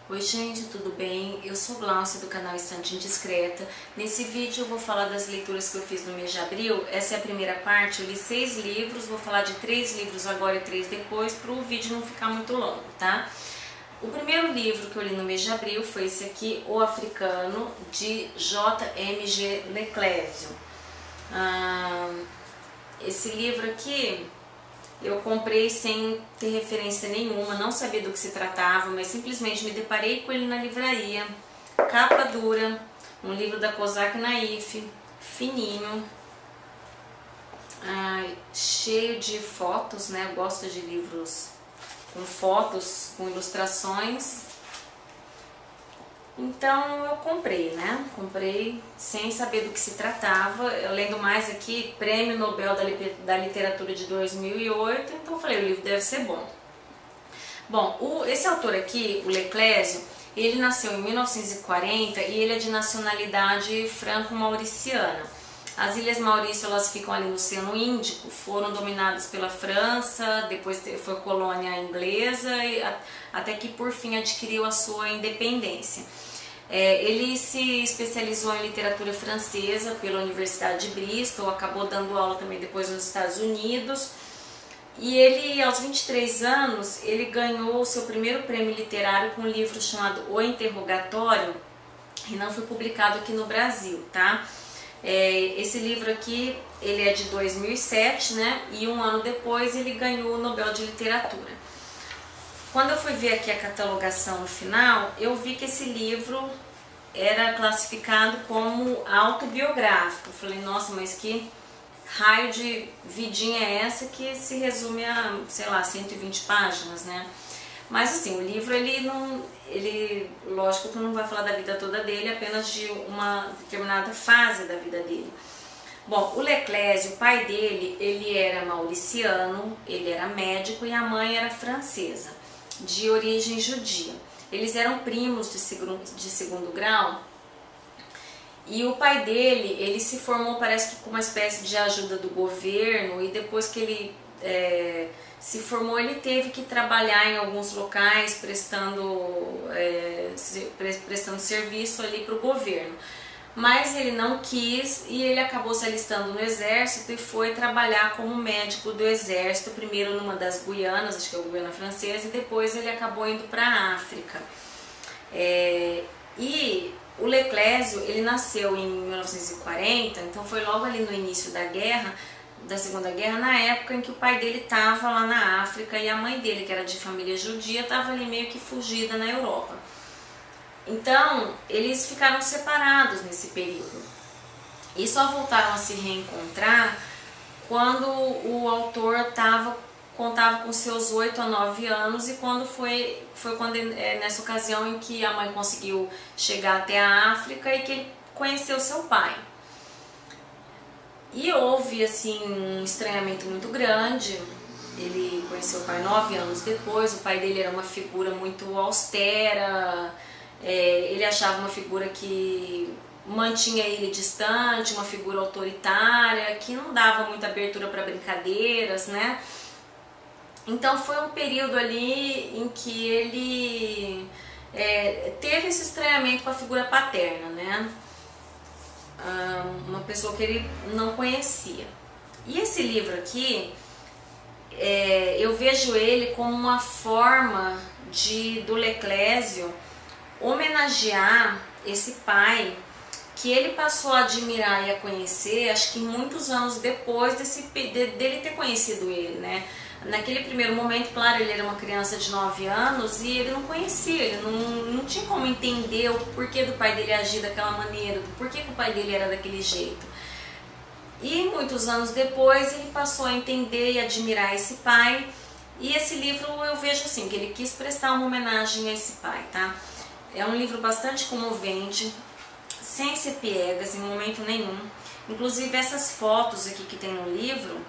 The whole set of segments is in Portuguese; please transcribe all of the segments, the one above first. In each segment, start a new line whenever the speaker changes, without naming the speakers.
Oi gente, tudo bem? Eu sou Glaucia do canal Estante Indiscreta. Nesse vídeo eu vou falar das leituras que eu fiz no mês de abril. Essa é a primeira parte, eu li 6 livros, vou falar de 3 livros agora e 3 depois, para o vídeo não ficar muito longo, tá? O primeiro livro que eu li no mês de abril foi esse aqui, O Africano, de J.M.G. Leclésio. Esse livro aqui eu comprei sem ter referência nenhuma, não sabia do que se tratava, mas simplesmente me deparei com ele na livraria. Capa dura, um livro da Kozak Naif, fininho, cheio de fotos, né? Eu gosto de livros com fotos, com ilustrações. Então eu comprei, né? Comprei sem saber do que se tratava. Eu lendo mais aqui, Prêmio Nobel da Literatura de 2008, então eu falei, o livro deve ser bom. Bom, esse autor aqui, o Leclésio, ele nasceu em 1940 e ele é de nacionalidade franco-mauriciana. As Ilhas Maurício, elas ficam ali no Oceano Índico, foram dominadas pela França, depois foi colônia inglesa, até que por fim adquiriu a sua independência. Ele se especializou em literatura francesa pela Universidade de Bristol, acabou dando aula também depois nos Estados Unidos. E ele, aos 23 anos, ele ganhou o seu primeiro prêmio literário com um livro chamado O Interrogatório, e não foi publicado aqui no Brasil, tá? Esse livro aqui, ele é de 2007, né? E um ano depois ele ganhou o Nobel de Literatura. Quando eu fui ver aqui a catalogação no final, eu vi que esse livro era classificado como autobiográfico. Eu falei, nossa, mas que raio de vidinha é essa que se resume a, sei lá, 120 páginas, né? Mas assim, o livro, lógico que não vai falar da vida toda dele, apenas de uma determinada fase da vida dele. Bom, o Leclésio, o pai dele, ele era mauriciano, ele era médico e a mãe era francesa, de origem judia. Eles eram primos de segundo grau e o pai dele, ele se formou, parece que com uma espécie de ajuda do governo, e depois que ele se formou, ele teve que trabalhar em alguns locais prestando serviço ali para o governo. Mas ele não quis e ele acabou se alistando no exército e foi trabalhar como médico do exército, primeiro numa das Guianas, acho que é a Guiana Francesa, e depois ele acabou indo para a África. E o Leclésio, ele nasceu em 1940, então foi logo ali no início da Segunda Guerra, na época em que o pai dele estava lá na África e a mãe dele, que era de família judia, estava ali meio que fugida na Europa. Então, eles ficaram separados nesse período e só voltaram a se reencontrar quando o autor contava com seus 8 a 9 anos, e quando foi nessa ocasião em que a mãe conseguiu chegar até a África e que ele conheceu seu pai. E houve assim um estranhamento muito grande. Ele conheceu o pai 9 anos depois. O pai dele era uma figura muito austera, ele achava uma figura que mantinha ele distante, uma figura autoritária, que não dava muita abertura para brincadeiras, né? Então foi um período ali em que ele teve esse estranhamento com a figura paterna, né? Uma pessoa que ele não conhecia. E esse livro aqui, eu vejo ele como uma forma do Leclésio homenagear esse pai que ele passou a admirar e a conhecer, acho que muitos anos depois dele ter conhecido ele, né? Naquele primeiro momento, claro, ele era uma criança de 9 anos e ele não conhecia, ele não tinha como entender o porquê do pai dele agir daquela maneira, do porquê que o pai dele era daquele jeito. E muitos anos depois ele passou a entender e admirar esse pai, e esse livro eu vejo assim, que ele quis prestar uma homenagem a esse pai, tá? É um livro bastante comovente, sem ser piegas em momento nenhum. Inclusive essas fotos aqui que tem no livro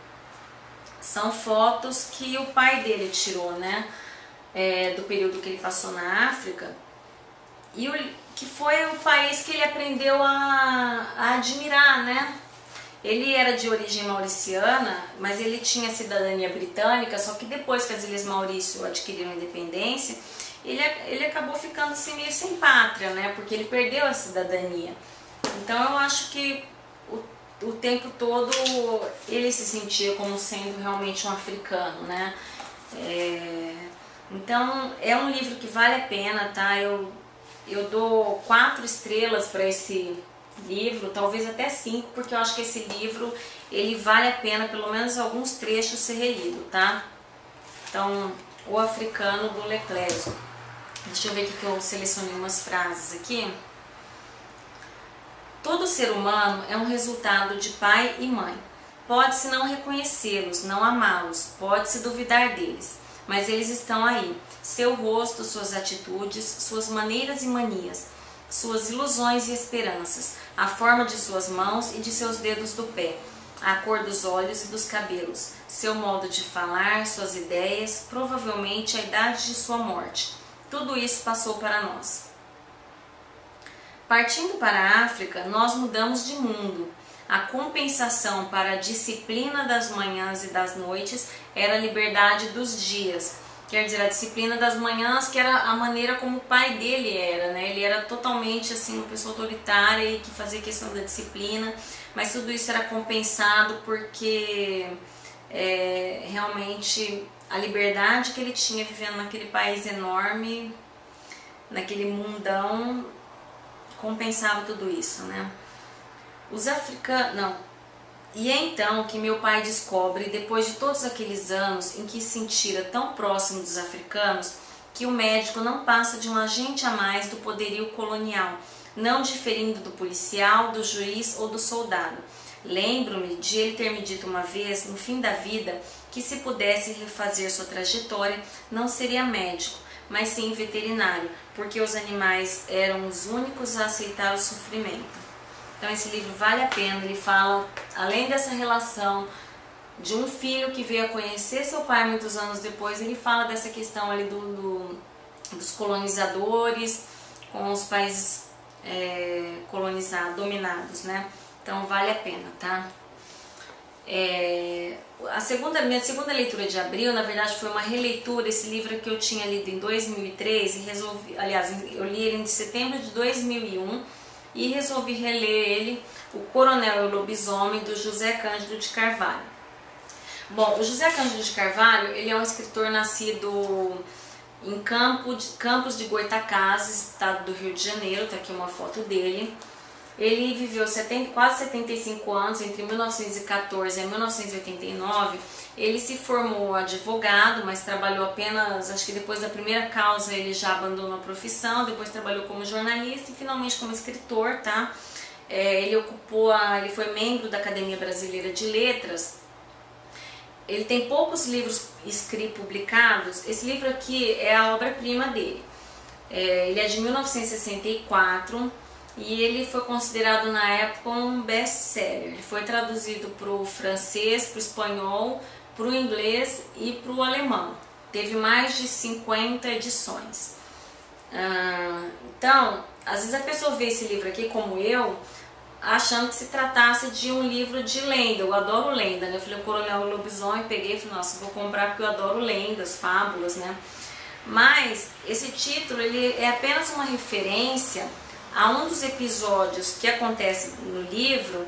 são fotos que o pai dele tirou, né? Do período que ele passou na África, e que foi o país que ele aprendeu a admirar, né? Ele era de origem mauriciana, mas ele tinha cidadania britânica, só que depois que as Ilhas Maurício adquiriram a independência, ele acabou ficando assim meio sem pátria, né? Porque ele perdeu a cidadania. Então eu acho que o tempo todo ele se sentia como sendo realmente um africano, né? Então é um livro que vale a pena, tá? Eu dou 4 estrelas para esse livro, talvez até 5, porque eu acho que esse livro ele vale a pena, pelo menos alguns trechos, ser relido, tá? Então, O Africano, do Leclerc. Deixa eu ver aqui que eu selecionei umas frases aqui. Todo ser humano é um resultado de pai e mãe. Pode-se não reconhecê-los, não amá-los, pode-se duvidar deles, mas eles estão aí. Seu rosto, suas atitudes, suas maneiras e manias, suas ilusões e esperanças, a forma de suas mãos e de seus dedos do pé, a cor dos olhos e dos cabelos, seu modo de falar, suas ideias, provavelmente a idade de sua morte. Tudo isso passou para nós. Partindo para a África, nós mudamos de mundo. A compensação para a disciplina das manhãs e das noites era a liberdade dos dias. Quer dizer, a disciplina das manhãs, que era a maneira como o pai dele era, né? Ele era totalmente assim, uma pessoa autoritária e que fazia questão da disciplina, mas tudo isso era compensado porque realmente a liberdade que ele tinha vivendo naquele país enorme, naquele mundão, compensava tudo isso, né? Os africanos... Não. E é então que meu pai descobre, depois de todos aqueles anos em que se sentira tão próximo dos africanos, que o médico não passa de um agente a mais do poderio colonial, não diferindo do policial, do juiz ou do soldado. Lembro-me de ele ter me dito uma vez, no fim da vida, que se pudesse refazer sua trajetória, não seria médico, mas sim veterinário, porque os animais eram os únicos a aceitar o sofrimento. Então esse livro vale a pena, ele fala, além dessa relação de um filho que veio a conhecer seu pai muitos anos depois, ele fala dessa questão ali dos colonizadores com os países dominados, né? Então vale a pena, tá? Minha segunda leitura de abril, na verdade, foi uma releitura. Esse livro que eu tinha lido em 2003 e resolvi, aliás, eu li ele em setembro de 2001 e resolvi reler ele, O Coronel e o Lobisomem, do José Cândido de Carvalho. Bom, o José Cândido de Carvalho, ele é um escritor nascido em Campos de Goytacazes, estado do Rio de Janeiro, tá aqui uma foto dele. Ele viveu quase 75 anos, entre 1914 e 1989. Ele se formou advogado, mas trabalhou apenas, acho que depois da primeira causa ele já abandonou a profissão, depois trabalhou como jornalista e finalmente como escritor, tá? Ele foi membro da Academia Brasileira de Letras. Ele tem poucos livros publicados. Esse livro aqui é a obra-prima dele. Ele é de 1964 e ele foi considerado na época um best-seller. Ele foi traduzido para o francês, para o espanhol, para o inglês e para o alemão. Teve mais de 50 edições. Então, às vezes a pessoa vê esse livro aqui, como eu, achando que se tratasse de um livro de lenda. Eu adoro lenda, né? Eu falei, o Coronel e o Lobisomem, peguei e falei, nossa, vou comprar porque eu adoro lendas, fábulas, né? Mas esse título, ele é apenas uma referência a um dos episódios que acontece no livro,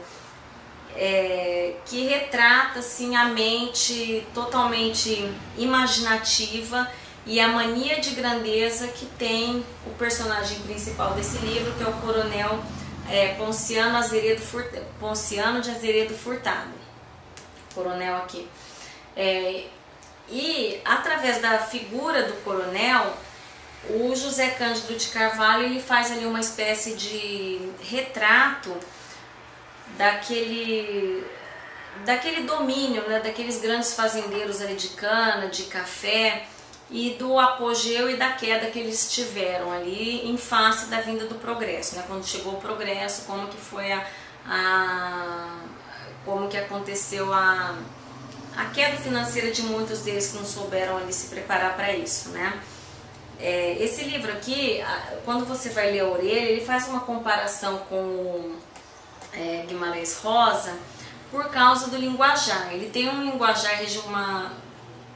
que retrata assim, a mente totalmente imaginativa e a mania de grandeza que tem o personagem principal desse livro, que é o Coronel Ponciano de Azeredo Furtado. Coronel aqui. E através da figura do coronel, o José Cândido de Carvalho ele faz ali uma espécie de retrato daquele domínio, né, daqueles grandes fazendeiros ali de cana, de café, e do apogeu e da queda que eles tiveram ali em face da vinda do progresso, né? Quando chegou o progresso, como que foi como que aconteceu a queda financeira de muitos deles que não souberam ali se preparar para isso, né? Esse livro aqui, quando você vai ler a orelha, ele faz uma comparação com Guimarães Rosa por causa do linguajar. Ele tem um linguajar de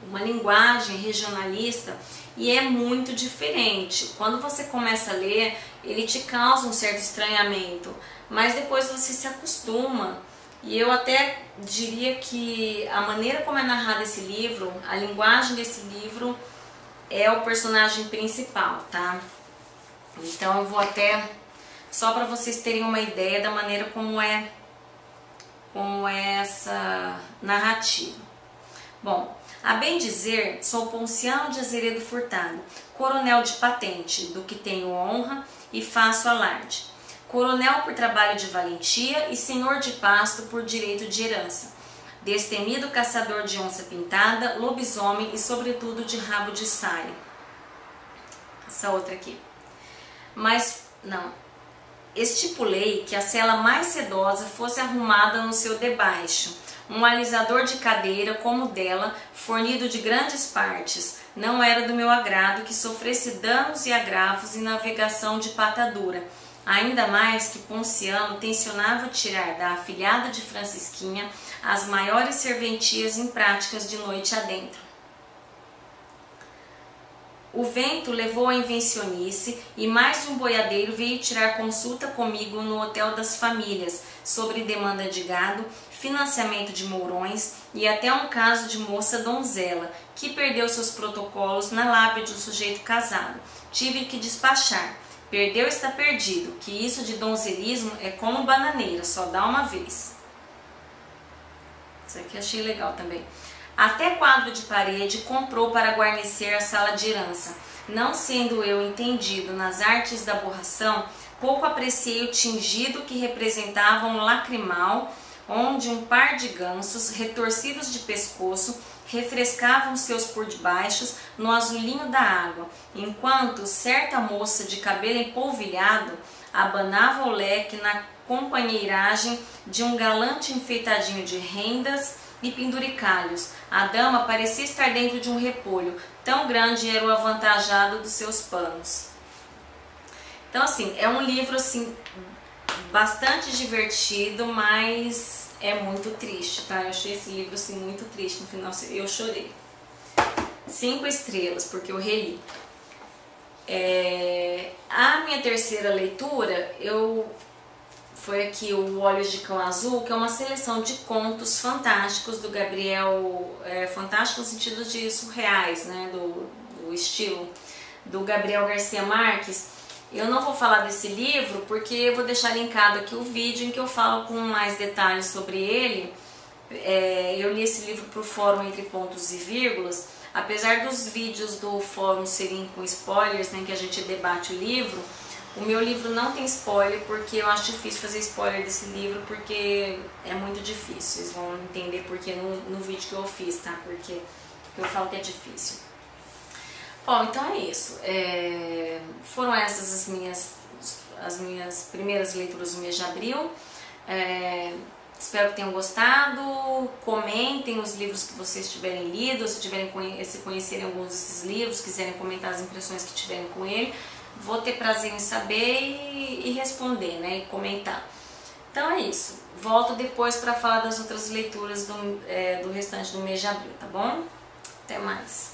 uma linguagem regionalista e é muito diferente. Quando você começa a ler, ele te causa um certo estranhamento, mas depois você se acostuma. E eu até diria que a maneira como é narrado esse livro, a linguagem desse livro é o personagem principal, tá? Então eu vou até, só para vocês terem uma ideia da maneira como é essa narrativa. Bom, a bem dizer, sou Ponciano de Azeredo Furtado, coronel de patente, do que tenho honra e faço alarde. Coronel por trabalho de valentia e senhor de pasto por direito de herança. Destemido caçador de onça pintada, lobisomem e sobretudo de rabo de saia. Essa outra aqui. Mas, não. Estipulei que a cela mais sedosa fosse arrumada no seu debaixo, um alisador de cadeira como o dela, fornido de grandes partes. Não era do meu agrado que sofresse danos e agravos em navegação de pata dura, ainda mais que Ponciano tencionava tirar da afilhada de Francisquinha as maiores serventias em práticas de noite adentro. O vento levou a invencionice e mais de um boiadeiro veio tirar consulta comigo no Hotel das Famílias sobre demanda de gado, financiamento de mourões e até um caso de moça donzela que perdeu seus protocolos na lábia de um sujeito casado. Tive que despachar. Perdeu está perdido, que isso de donzelismo é como bananeira, só dá uma vez. Isso aqui achei legal também. Até quadro de parede comprou para guarnecer a sala de herança. Não sendo eu entendido nas artes da borração, pouco apreciei o tingido que representava um lacrimal, onde um par de gansos, retorcidos de pescoço, refrescavam seus por debaixos no azulinho da água, enquanto certa moça de cabelo empolvilhado abanava o leque na companheiragem de um galante enfeitadinho de rendas e penduricalhos. A dama parecia estar dentro de um repolho, tão grande era o avantajado dos seus panos. Então, assim, é um livro assim bastante divertido, mas é muito triste, tá? Eu achei esse livro assim muito triste, no final eu chorei. 5 estrelas, porque eu reli. A minha terceira leitura, foi aqui o Olhos de Cão Azul, que é uma seleção de contos fantásticos do Gabriel, fantástico no sentido de surreais, né, do estilo do Gabriel Garcia Marques. Eu não vou falar desse livro porque eu vou deixar linkado aqui o vídeo em que eu falo com mais detalhes sobre ele. Eu li esse livro para o fórum Entre Pontos e Vírgulas. Apesar dos vídeos do fórum serem com spoilers, né, que a gente debate o livro, o meu livro não tem spoiler porque eu acho difícil fazer spoiler desse livro, porque é muito difícil. Vocês vão entender porque no vídeo que eu fiz, tá? Porque eu falo que é difícil. Bom, então é isso. Foram essas as minhas primeiras leituras do mês de abril. Espero que tenham gostado. Comentem os livros que vocês tiverem lido, se conhecerem alguns desses livros, quiserem comentar as impressões que tiverem com ele. Vou ter prazer em saber e responder, né, e comentar. Então é isso. Volto depois para falar das outras leituras do restante do mês de abril, tá bom? Até mais.